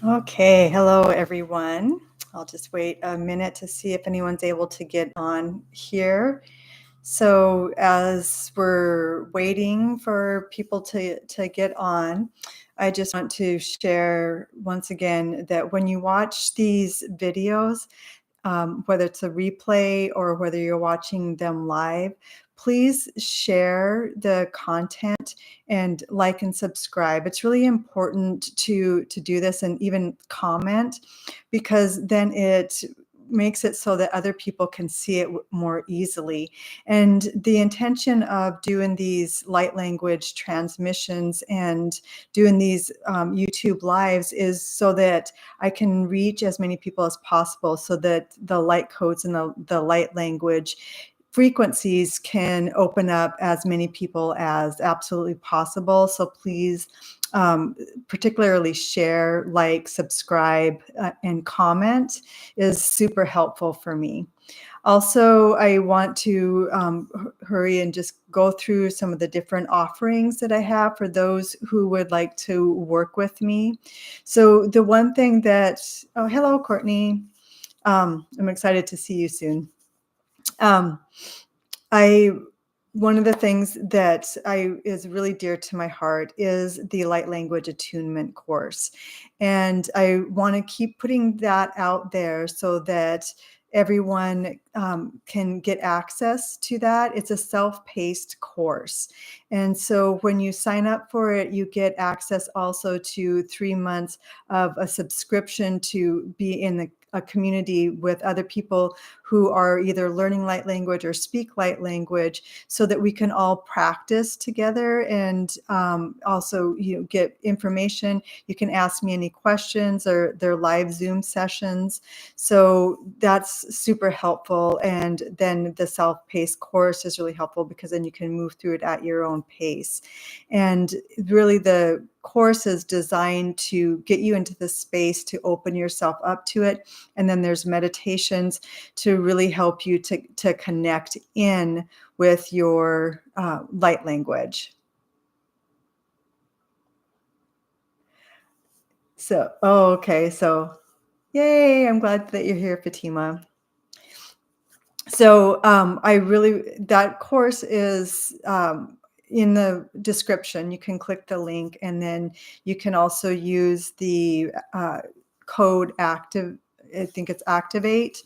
Okay, hello everyone. I'll just wait a minute to see if anyone's able to get on here. So as we're waiting for people to get on, I just want to share once again that when you watch these videos, whether it's a replay or whether you're watching them live, please share the content and like and subscribe. It's really important to do this and even comment, because then it makes it so that other people can see it more easily. And the intention of doing these light language transmissions and doing these YouTube lives is so that I can reach as many people as possible, so that the light codes and the light language frequencies can open up as many people as absolutely possible. So please, particularly share, like, subscribe, and comment is super helpful for me. Also, I want to hurry and just go through some of the different offerings that I have for those who would like to work with me. So the one thing that, oh, hello, Courtney. I'm excited to see you soon. Um, I One of the things that is really dear to my heart is the light language attunement course. And I want to keep putting that out there so that everyone can get access to that. It's a self-paced course. And so when you sign up for it, you get access also to 3 months of a subscription to be in a community with other people who are either learning light language or speak light language, so that we can all practice together and also get information. You can ask me any questions, or their live Zoom sessions. So that's super helpful. And then the self-paced course is really helpful, because then you can move through it at your own pace. And really, the course is designed to get you into the space to open yourself up to it. And then there's meditations to really help you to connect in with your light language. So, oh, okay. So, yay, I'm glad that you're here, Fatima. So that course is in the description. You can click the link, and then you can also use the code active. I think it's activate,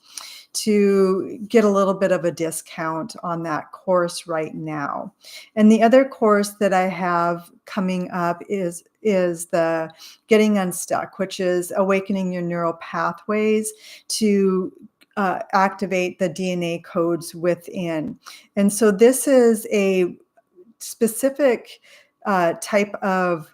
to get a little bit of a discount on that course right now. And the other course that I have coming up is the Getting Unstuck, which is awakening your neural pathways to activate the DNA codes within. And so this is a specific type of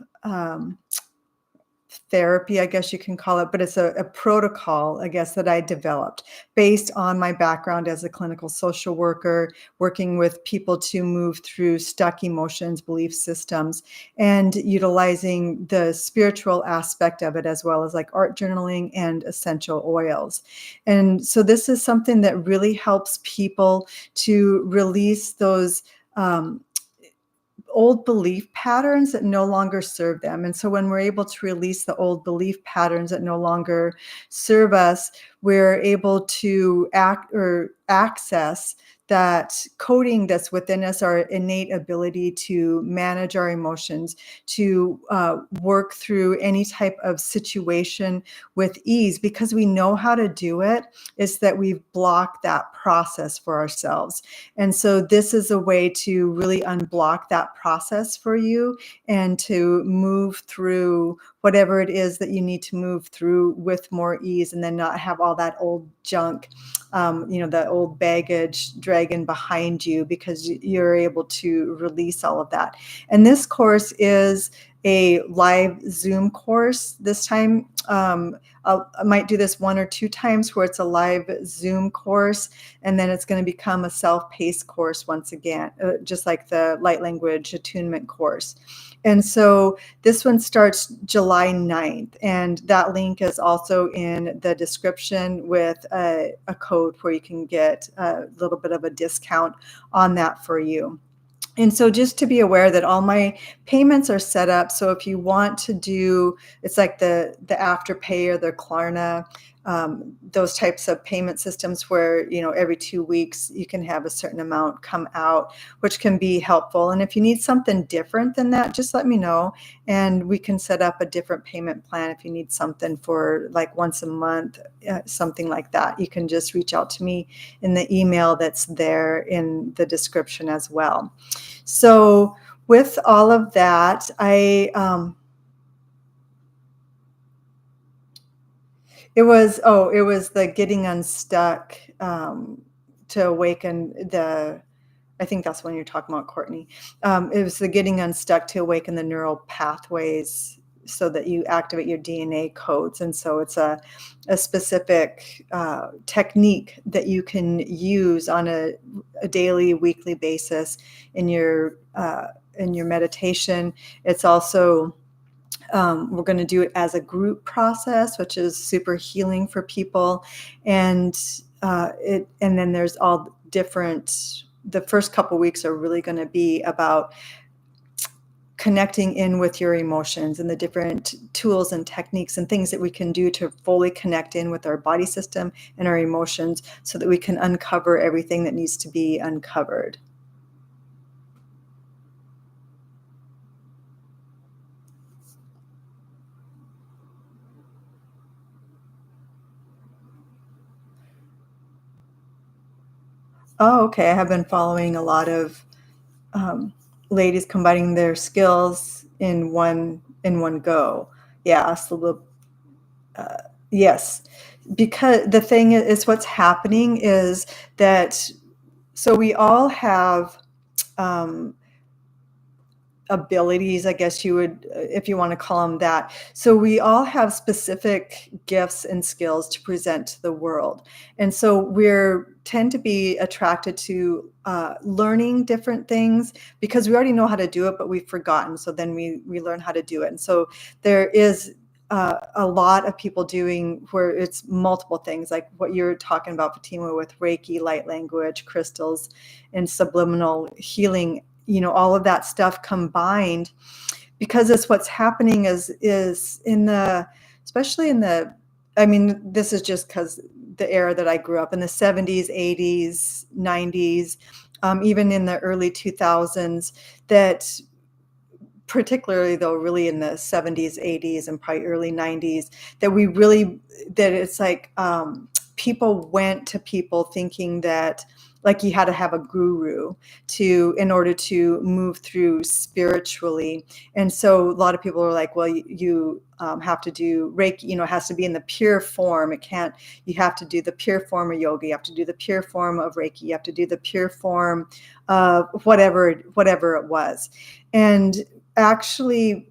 therapy, I guess you can call it, but it's a protocol, I guess, that I developed based on my background as a clinical social worker, working with people to move through stuck emotions, belief systems, and utilizing the spiritual aspect of it, as well as like art journaling and essential oils. And so this is something that really helps people to release those old belief patterns that no longer serve them. And so when we're able to release the old belief patterns that no longer serve us, we're able to access that coding that's within us, our innate ability to manage our emotions, to work through any type of situation with ease, because we know how to do it. It's that we've blocked that process for ourselves. And so this is a way to really unblock that process for you, and to move through whatever it is that you need to move through with more ease, and then not have all that old junk, that old baggage dragging behind you, because you're able to release all of that. And this course is a live Zoom course this time. I might do this 1 or 2 times where it's a live Zoom course, and then it's going to become a self-paced course once again, just like the light language attunement course. And so this one starts July 9th, and that link is also in the description with a code where you can get a little bit of a discount on that for you. And so just to be aware that all my payments are set up. So if you want to do, it's like the Afterpay or the Klarna, those types of payment systems where, every 2 weeks you can have a certain amount come out, which can be helpful. And if you need something different than that, just let me know and we can set up a different payment plan. If you need something for like once a month, something like that, you can just reach out to me in the email that's there in the description as well. So with all of that, it was the getting unstuck, to awaken I think that's when you're talking about, Courtney. It was the getting unstuck to awaken the neural pathways so that you activate your DNA codes. And so it's a specific technique that you can use on a daily, weekly basis in your meditation. It's also we're going to do it as a group process, which is super healing for people. And then there's all different. The first couple weeks are really going to be about connecting in with your emotions and the different tools and techniques and things that we can do to fully connect in with our body system and our emotions so that we can uncover everything that needs to be uncovered. Oh, okay. I have been following a lot of ladies combining their skills in one go. Yeah, so yes, because the thing is, what's happening is that so we all have um, abilities, I guess you would, if you want to call them that. So we all have specific gifts and skills to present to the world. And so we're tend to be attracted to learning different things because we already know how to do it, but we've forgotten. So then we learn how to do it. And so there is a lot of people doing where it's multiple things like what you're talking about, Fatima, with Reiki, light language, crystals, and subliminal healing, all of that stuff combined, because it's what's happening is in the, especially in the, I mean, this is just because the era that I grew up in, the 70s, 80s, 90s, even in the early 2000s, that particularly though really in the 70s, 80s, and probably early 90s, that it's like people went to people thinking that like you had to have a guru in order to move through spiritually. And so a lot of people are like, well, you have to do Reiki, it has to be in the pure form. You have to do the pure form of yoga. You have to do the pure form of Reiki. You have to do the pure form of whatever it was. And actually,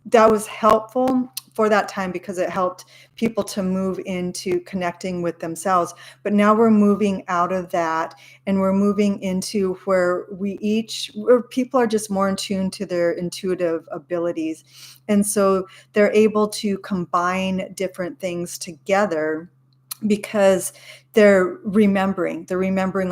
that was helpful for that time because it helped people to move into connecting with themselves. But now we're moving out of that and we're moving into where people are just more in tune to their intuitive abilities. And so they're able to combine different things together because they're remembering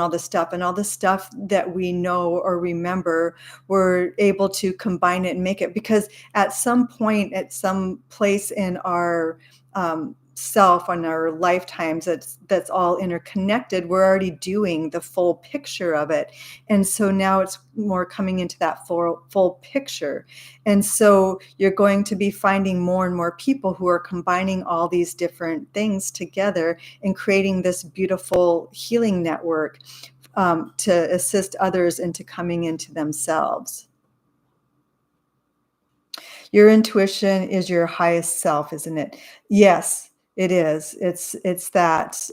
all the stuff, and all the stuff that we know or remember, we're able to combine it and make it, because at some point, at some place in our self, on our lifetimes, that's all interconnected. We're already doing the full picture of it. And so now it's more coming into that full picture. And so you're going to be finding more and more people who are combining all these different things together and creating this beautiful healing network to assist others into coming into themselves. Your intuition is your highest self, isn't it? Yes, it is. It's that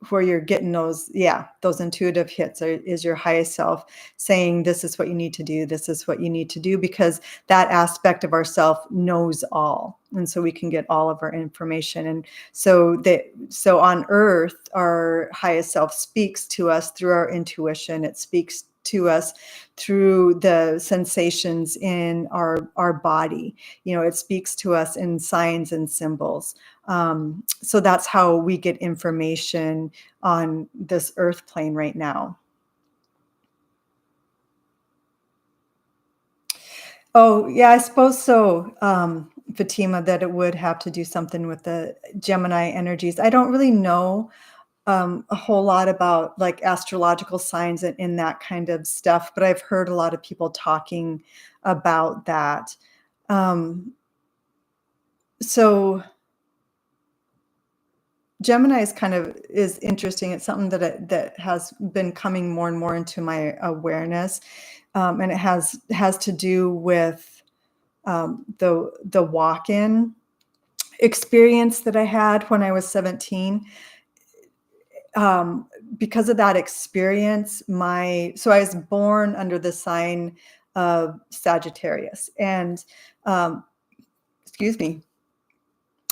where you're getting those intuitive hits is your highest self saying, this is what you need to do. This is what you need to do, because that aspect of ourself knows all. And so we can get all of our information. And so on earth, our highest self speaks to us through our intuition. It speaks to us through the sensations in our body. It speaks to us in signs and symbols. So that's how we get information on this earth plane right now. Oh, yeah, I suppose so, Fatima, that it would have to do something with the Gemini energies. I don't really know a whole lot about like astrological signs and in that kind of stuff, but I've heard a lot of people talking about that. Um, so Gemini is interesting. It's something that has been coming more and more into my awareness, and it has to do with the walk-in experience that I had when I was 17. Um, because of that experience, so I was born under the sign of Sagittarius, and um, excuse me,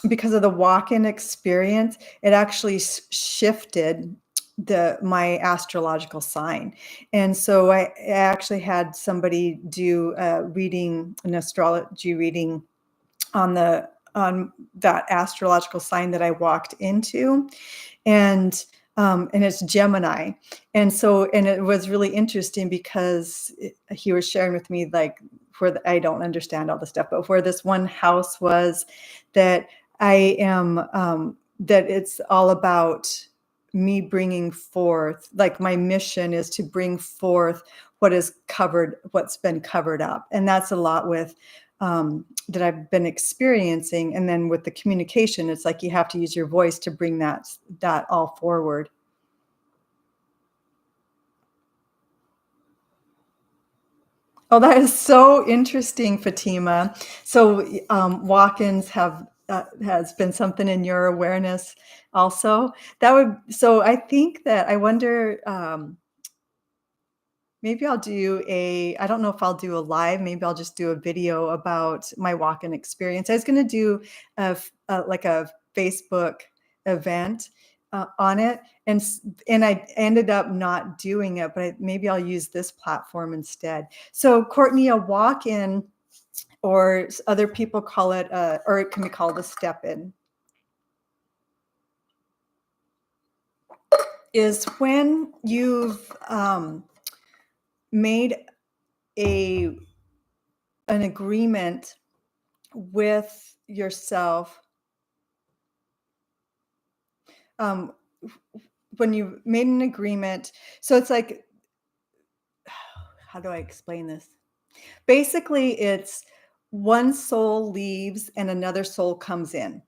because of the walk-in experience, it actually shifted my astrological sign. And so I actually had somebody do a reading, an astrology reading on that astrological sign that I walked into, and it's Gemini. And so, and it was really interesting because he was sharing with me like I don't understand all the stuff, but where this one house was, that I am that it's all about me bringing forth, like my mission is to bring forth what's been covered up, and that's a lot with that I've been experiencing. And then with the communication, it's like you have to use your voice to bring that all forward. Oh, that is so interesting, Fatima. So walk-ins has been something in your awareness also. So I think that I wonder, maybe I don't know if I'll do a live, maybe I'll just do a video about my walk-in experience. I was going to do like a Facebook event on it, and I ended up not doing it, but maybe I'll use this platform instead. So Courtney, a walk-in, or other people call it, or it can be called a step-in, is when you've made an agreement with yourself, um, when you made an agreement. So it's like, how do I explain this? Basically, it's one soul leaves and another soul comes in.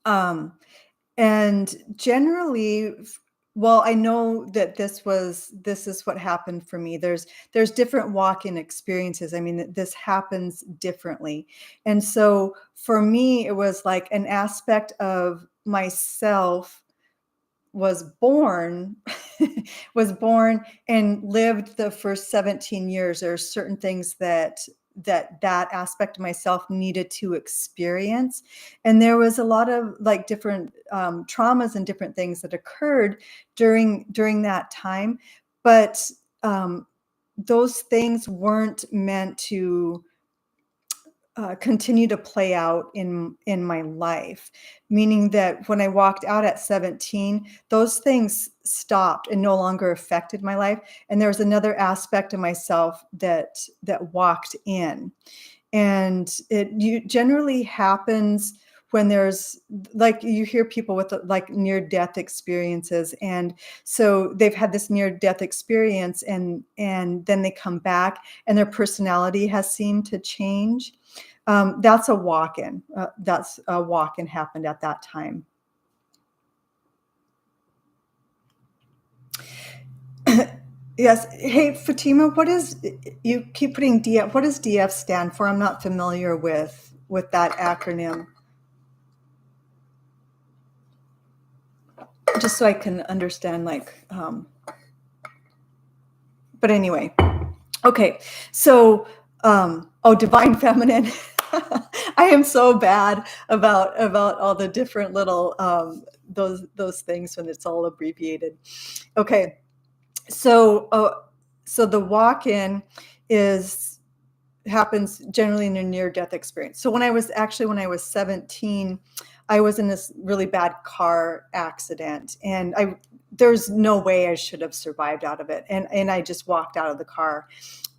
And generally, well, I know that this is what happened for me. There's different walk-in experiences. I mean, this happens differently. And so for me, it was like an aspect of myself was born was born and lived the first 17 years. There are certain things that aspect of myself needed to experience, and there was a lot of like different traumas and different things that occurred during that time, but those things weren't meant to continue to play out in my life, meaning that when I walked out at 17, those things stopped and no longer affected my life, and there was another aspect of myself that walked in. And generally happens when there's, like, you hear people with like near death experiences, and so they've had this near death experience, and then they come back and their personality has seemed to change. That's a walk-in. That's a walk-in happened at that time. Yes. Hey, Fatima, you keep putting DF? What does DF stand for? I'm not familiar with that acronym. Just so I can understand, like, but anyway, okay. So, divine feminine. I am so bad about all the different little those things when it's all abbreviated. Okay. So the walk-in happens generally in a near-death experience. So when I was 17, I was in this really bad car accident, and there's no way I should have survived out of it. And I just walked out of the car.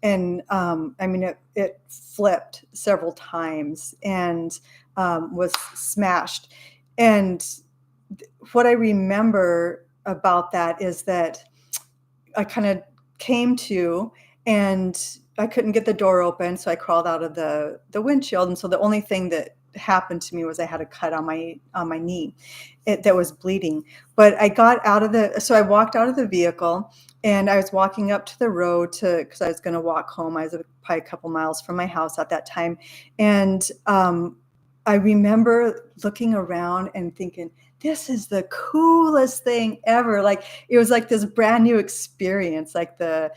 And I mean, it flipped several times and was smashed. And what I remember about that is that I kind of came to, and I couldn't get the door open, so I crawled out of the windshield. And so the only thing that happened to me was I had a cut on my knee that was bleeding. But I got out of so I walked out of the vehicle, and I was walking up to the road because I was going to walk home. I was probably a couple miles from my house at that time, and I remember looking around and thinking, this is the coolest thing ever. Like, it was like this brand new experience, like the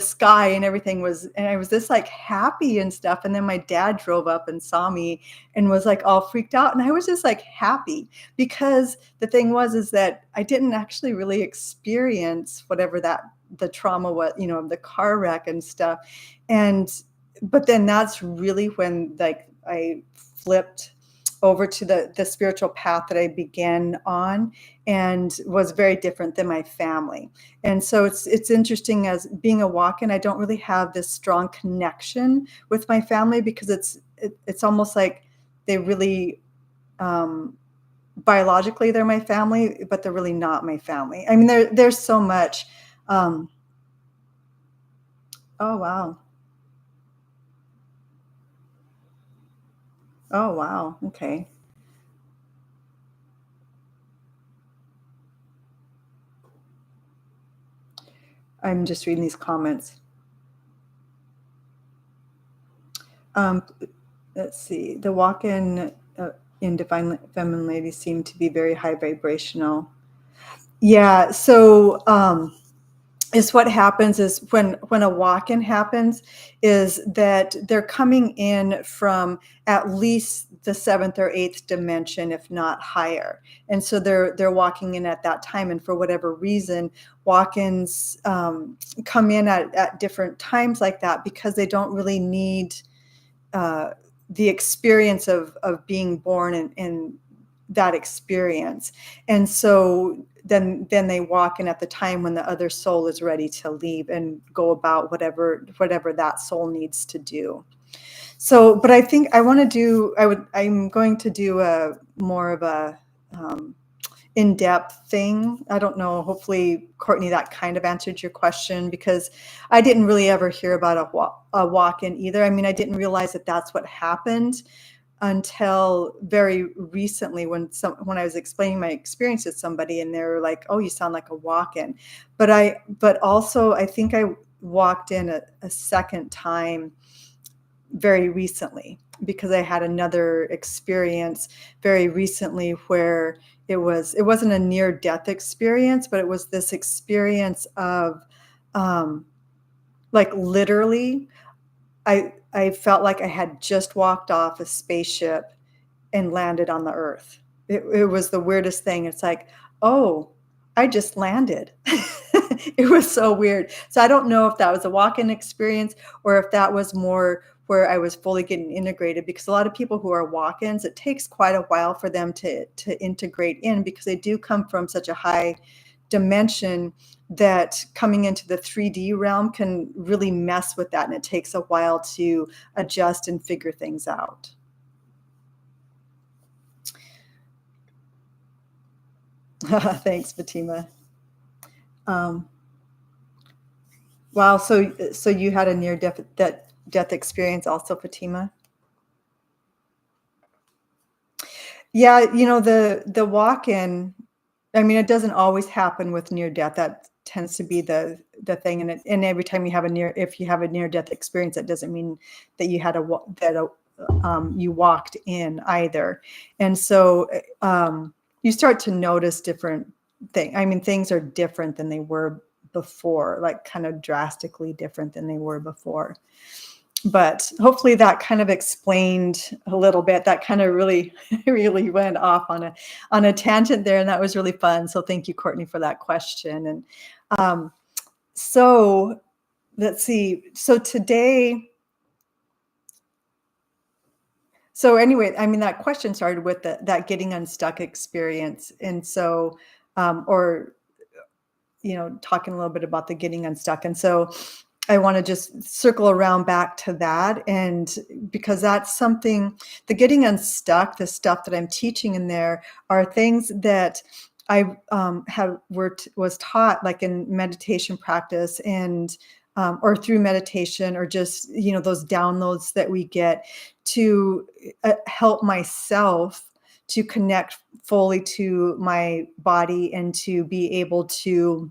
sky and everything and I was just like happy and stuff. And then my dad drove up and saw me and was like all freaked out. And I was just like happy, because the thing is that I didn't actually really experience whatever the trauma was, the car wreck and stuff. But then that's really when like I flipped over to the spiritual path that I began on, and was very different than my family. And so it's interesting, as being a walk-in, I don't really have this strong connection with my family, because it's almost like they really, biologically they're my family, but they're really not my family. I mean, there's so much. Oh, wow. Oh, wow. Okay. I'm just reading these comments. Let's see. The walk-in in Divine Feminine Ladies seem to be very high vibrational. Yeah. So is what happens is when a walk-in happens, is that they're coming in from at least the 7th or 8th dimension, if not higher. And so they're walking in at that time. And for whatever reason, walk-ins come in at different times like that, because they don't really need the experience of being born in that experience. And so then they walk in at the time when the other soul is ready to leave and go about whatever that soul needs to do. So, but I think I'm going to do a more of a in-depth thing. I don't know, hopefully, Courtney, that kind of answered your question, because I didn't really ever hear about a walk-in either. I mean, I didn't realize that that's what happened until very recently, when I was explaining my experience to somebody, and they were like, "Oh, you sound like a walk-in." But also I think I walked in a second time very recently, because I had another experience very recently where it wasn't a near-death experience, but it was this experience of like literally I felt like I had just walked off a spaceship and landed on the earth. It was the weirdest thing. It's like, oh, I just landed. It was so weird. So I don't know if that was a walk-in experience, or if that was more where I was fully getting integrated, because a lot of people who are walk-ins, it takes quite a while for them to integrate in, because they do come from such a high dimension that coming into the 3D realm can really mess with that. And it takes a while to adjust and figure things out. Thanks, Fatima. Wow. So you had a near death experience also, Fatima? Yeah. The walk-in, I mean, it doesn't always happen with near death. That tends to be the thing. And every time if you have a near death experience, that doesn't mean that you had you walked in either. And so you start to notice different things. I mean, things are different than they were before, like kind of drastically different than they were before. But hopefully that kind of explained a little bit. That kind of really, really went off on a tangent there, and that was really fun. So thank you, Courtney, for that question. And so let's see. So today, so anyway, I mean, that question started with that getting unstuck experience, and so or, talking a little bit about the getting unstuck. And so I want to just circle around back to that. And because that's something, the getting unstuck, the stuff that I'm teaching in there are things that I was taught like in meditation practice and or through meditation or just, those downloads that we get to help myself to connect fully to my body and to be able to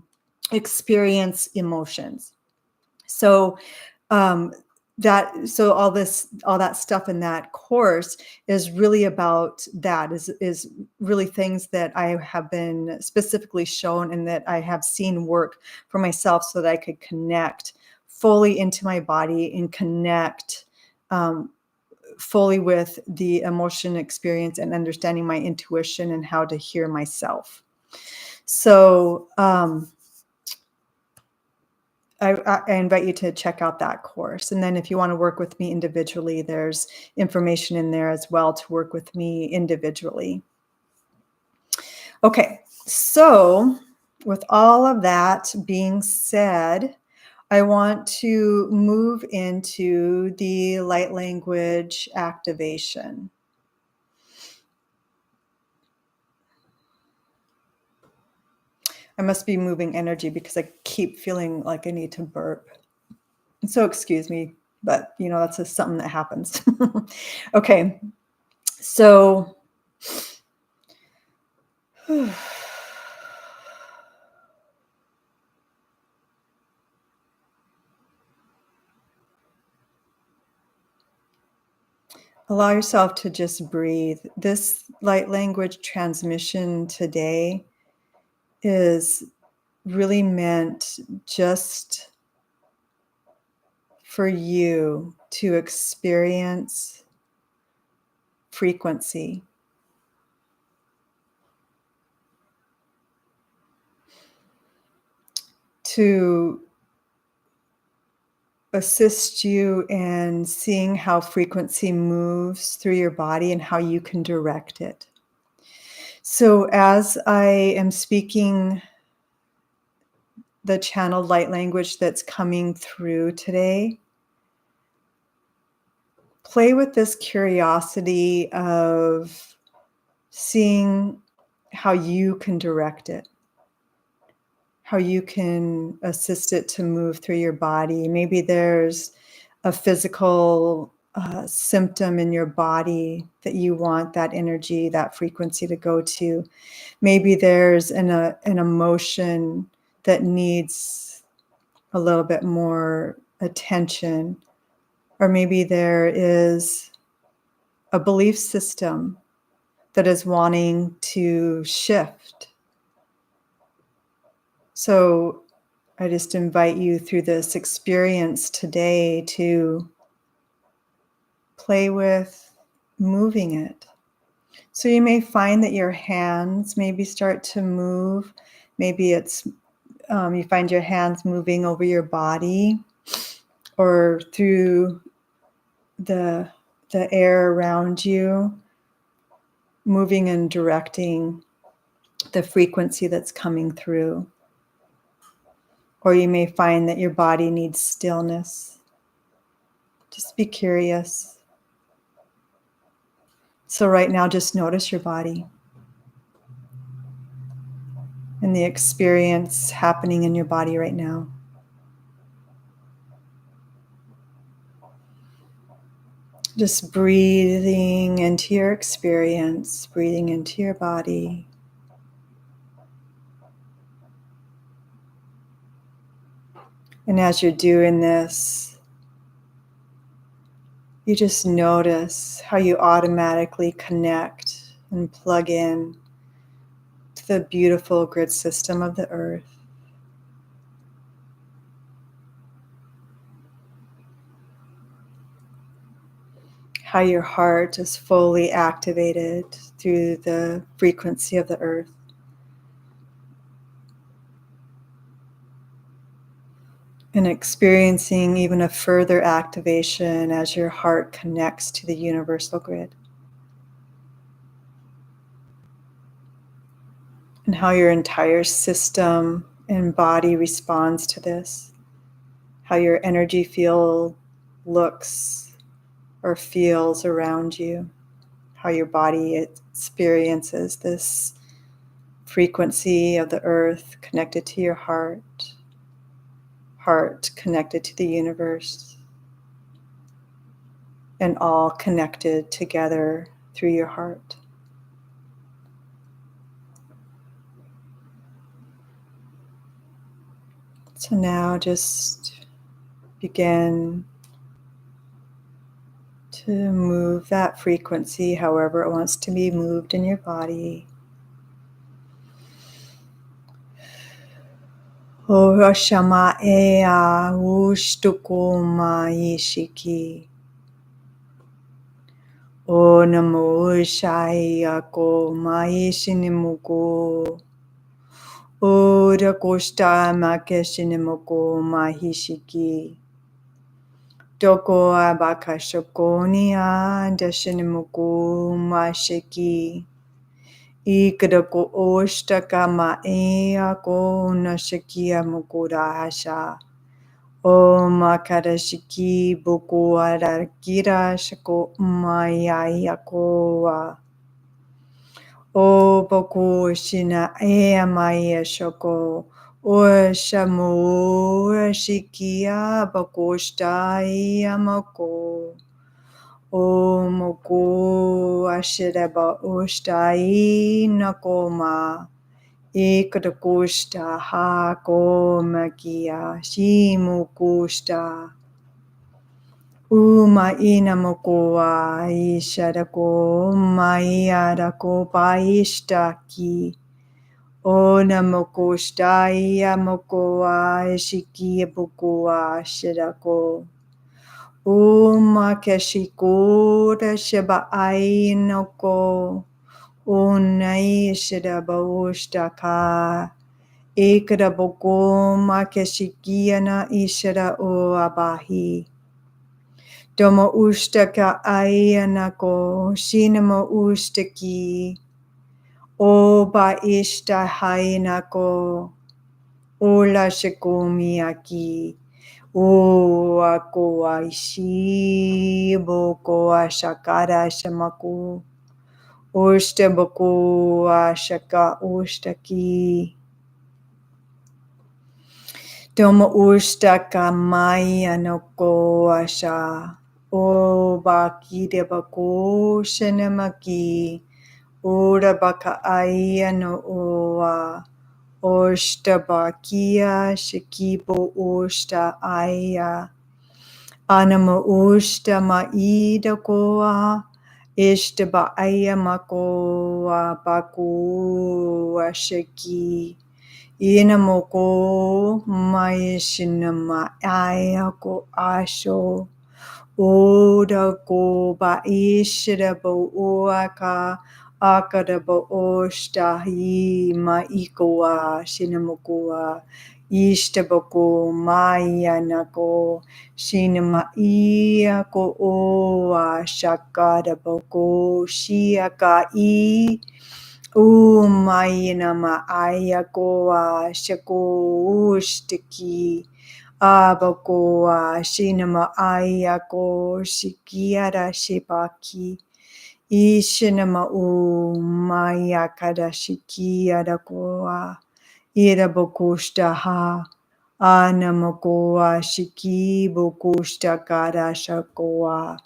experience emotions. So all that stuff in that course is really about that is really things that I have been specifically shown and that I have seen work for myself so that I could connect fully into my body and connect fully with the emotion experience and understanding my intuition and how to hear myself. So I invite you to check out that course. And then if you want to work with me individually, there's information in there as well to work with me individually. Okay, so with all of that being said, I want to move into the light language activation. I must be moving energy because I keep feeling like I need to burp. So excuse me, but that's just something that happens. Okay, so allow yourself to just breathe. This light language transmission today is really meant just for you to experience frequency. To assist you in seeing how frequency moves through your body and how you can direct it. So as I am speaking the channeled light language that's coming through today, play with this curiosity of seeing how you can direct it, how you can assist it to move through your body. Maybe there's a physical symptom in your body that you want that energy, that frequency to go to. Maybe there's an emotion that needs a little bit more attention. Or maybe there is a belief system that is wanting to shift. So I just invite you through this experience today to play with moving it. So you may find that your hands maybe start to move. Maybe it's you find your hands moving over your body or through the air around you, moving and directing the frequency that's coming through. Or you may find that your body needs stillness. Just be curious. So right now, just notice your body and the experience happening in your body right now. Just breathing into your experience, breathing into your body. And as you're doing this, you just notice how you automatically connect and plug in to the beautiful grid system of the earth. How your heart is fully activated through the frequency of the earth. And experiencing even a further activation as your heart connects to the universal grid. and how your entire system and body responds to this, how your energy field looks or feels around you, how your body experiences this frequency of the earth connected to your heart, heart connected to the universe, and all connected together through your heart. So now just begin to move that frequency however it wants to be moved in your body. O Shama Ea Ushtukuma Ishiki. O Namo Shaya Ko Maishinimuko. O Rakoshta Makeshinimoko Mahishiki. Doko Abakashokonia Dashinimuko Mashiki. Ikadako Oshtaka Maea Ko Nashakia Mukurahasha. O Makarashiki Boku Arakira Shako Mayayakoa. O Boku Shina Ea Maya Shoko. O Shamu Shikia Bokoshta Yamako. O Moko Ashiraba Oshtai Nakoma. Ikadakushta ha komakia shimukushta uma inamokoa ishadako maiadako paishta ki onamokushta iamokoa ishikiabukoa shidako uma keshikuda shiba ainoko unai shidaboshtaka Ikadaboko makeshikiana ishara o abahi. Domo ushtaka ayanako shinamo ushtaki. O ba ishta hainako. Ola shikomiaki. O ako aishi boko ashakara shamaku. Ushtaboko ashaka ushtaki. Domo ushtaka maya no ko asha. O baki de bako shenamaki. Ora baka aya no oa. Oshtabakia shikibo oshta aya. Anama ushta maida koa. Ishtaba aya makoa baku ashaki. Inamoko maishinama ayako asho oda ko ba ishirabo oaka akadabo oshtahi maikoa shinamokoa ishtaboko mayanako shinama iako oa shakadaboko shiakai Umayina ma'ayakoa shako ushtaki abakoa shinama ayako shikiara shibaki ishinama umayakada shikiara koa irabokushta ha anamakoa shiki bokushta kara shakoa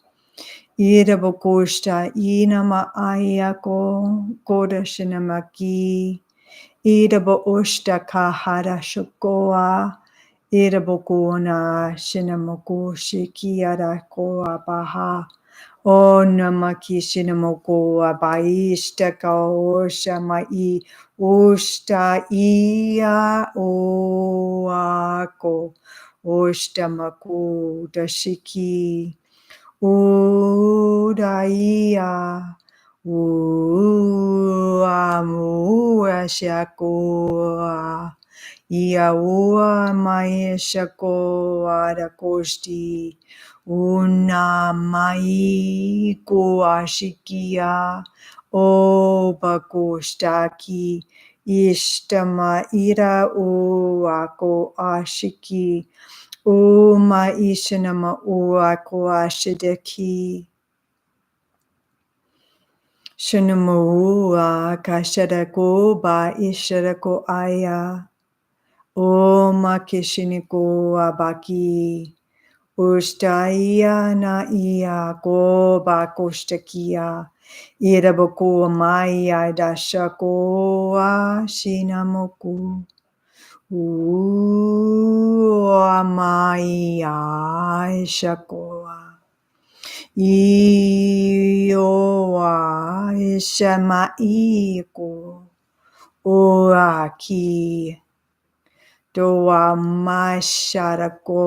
Irabokushta inama ayako kodashinamaki. Irabo ushta kahara shokoa. Irabokuna shinamoko shikiara koa baha. O namaki shinamoko abaishta kaosha mai ushta iya o ako. Ushta mako dashiki. Udaya Uamuashakoa Iaua Maeshako Arakosti Unamai Koashikia O Bakostaki Ishtama ira uako ashiki. Uma ishanama uako ashidaki. Shunamu kashadako ba ishadako aya. Oma kishiniko abaki. Ustaia na ia ko ba koshtakia. Iraboko maya dashako shinamoku. Amaya shakoa. Ioa ishamaiko. Oaki. Doa masharako.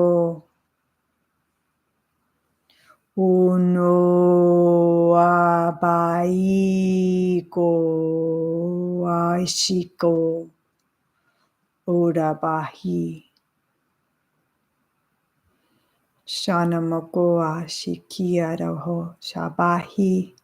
Uno abaiko aishiko orabahi shanamoko ashikiaraho shabahi.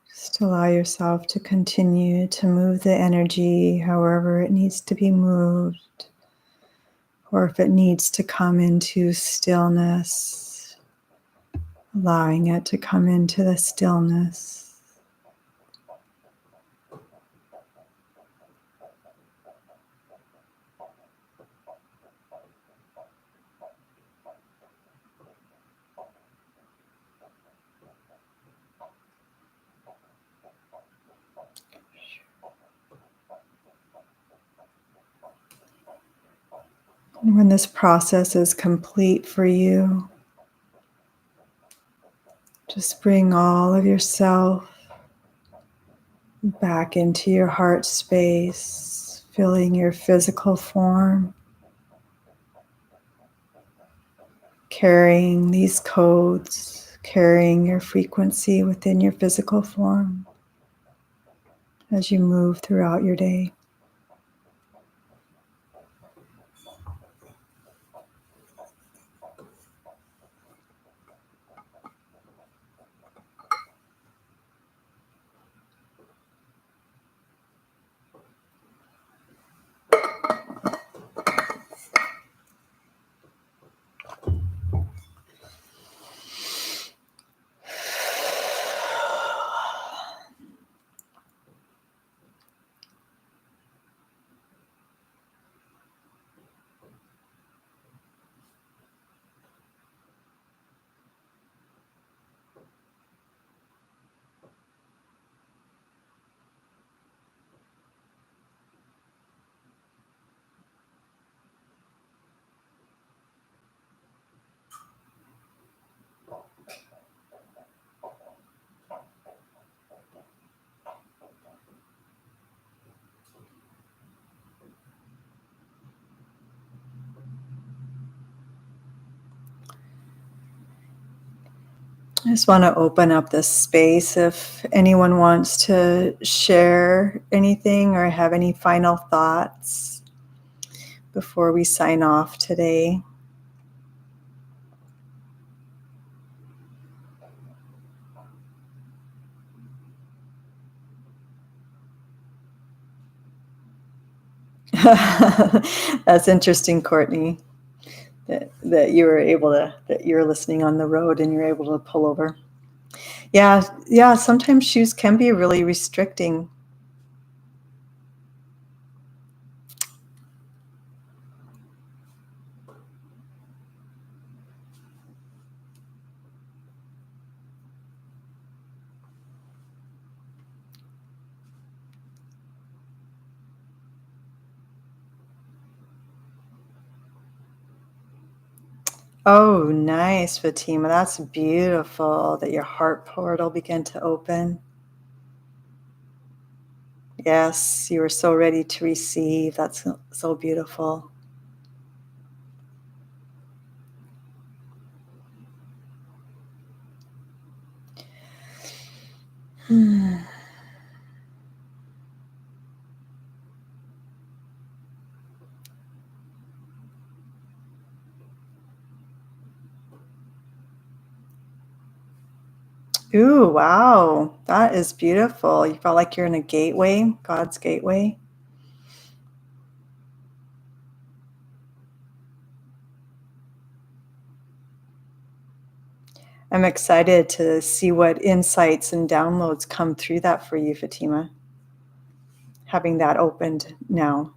Just allow yourself to continue to move the energy however it needs to be moved, or if it needs to come into stillness, allowing it to come into the stillness. And when this process is complete for you, just bring all of yourself back into your heart space, filling your physical form, carrying these codes, carrying your frequency within your physical form as you move throughout your day. I just want to open up this space if anyone wants to share anything or have any final thoughts before we sign off today. That's interesting, Courtney, that you were able to, that you're listening on the road and you're able to pull over. Yeah, sometimes shoes can be really restricting. Oh, nice, Fatima. That's beautiful that your heart portal began to open. Yes, you were so ready to receive. That's so beautiful. Ooh, wow. That is beautiful. You felt like you're in a gateway, God's gateway. I'm excited to see what insights and downloads come through that for you, Fatima, having that opened now.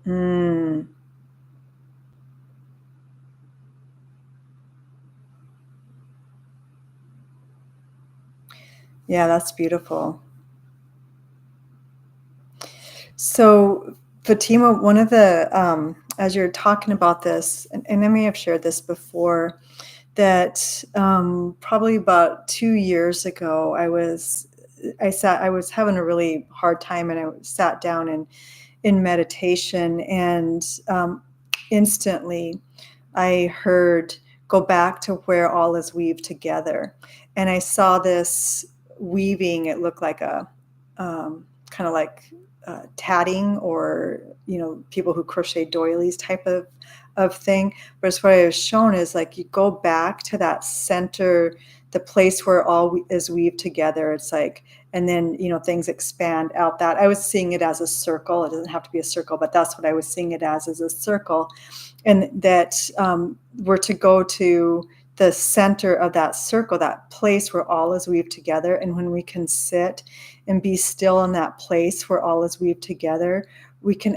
Mm, yeah, that's beautiful. So, Fatima, one of the, as you're talking about this, and I may have shared this before, that probably about 2 years ago, I was having a really hard time, and I sat down and in meditation, and instantly I heard, "Go back to where all is weaved together." And I saw this weaving. It looked like a kind of like tatting, or people who crochet doilies type of thing. But it's what I was shown is like you go back to that center, the place where all is weaved together. It's like, and then things expand out. That I was seeing it as a circle. It doesn't have to be a circle, but that's what I was seeing it as a circle. And that we're to go to the center of that circle, that place where all is weaved together. And when we can sit and be still in that place where all is weaved together, we can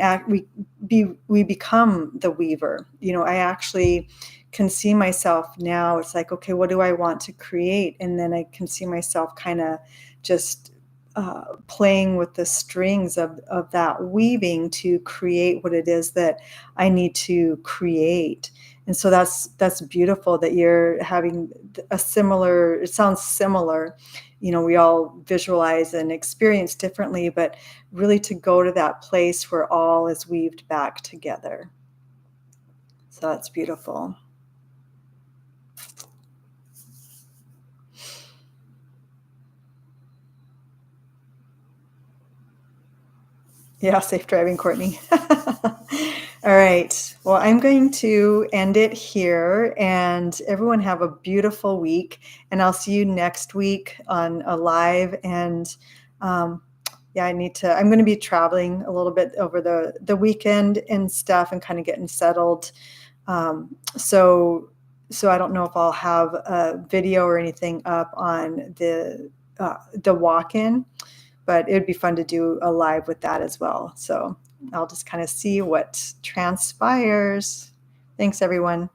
we become the weaver. I actually can see myself now. It's like, okay, what do I want to create? And then I can see myself kind of just playing with the strings of that weaving to create what it is that I need to create. And so that's beautiful that you're having a similar, it sounds similar. We all visualize and experience differently, but really to go to that place where all is weaved back together. So that's beautiful. Yeah, safe driving, Courtney. All right. Well, I'm going to end it here, and everyone have a beautiful week. And I'll see you next week on a live. And yeah, I'm going to be traveling a little bit over the weekend and stuff, and kind of getting settled. So I don't know if I'll have a video or anything up on the walk-in, but it'd be fun to do a live with that as well. So I'll just kind of see what transpires. Thanks, everyone.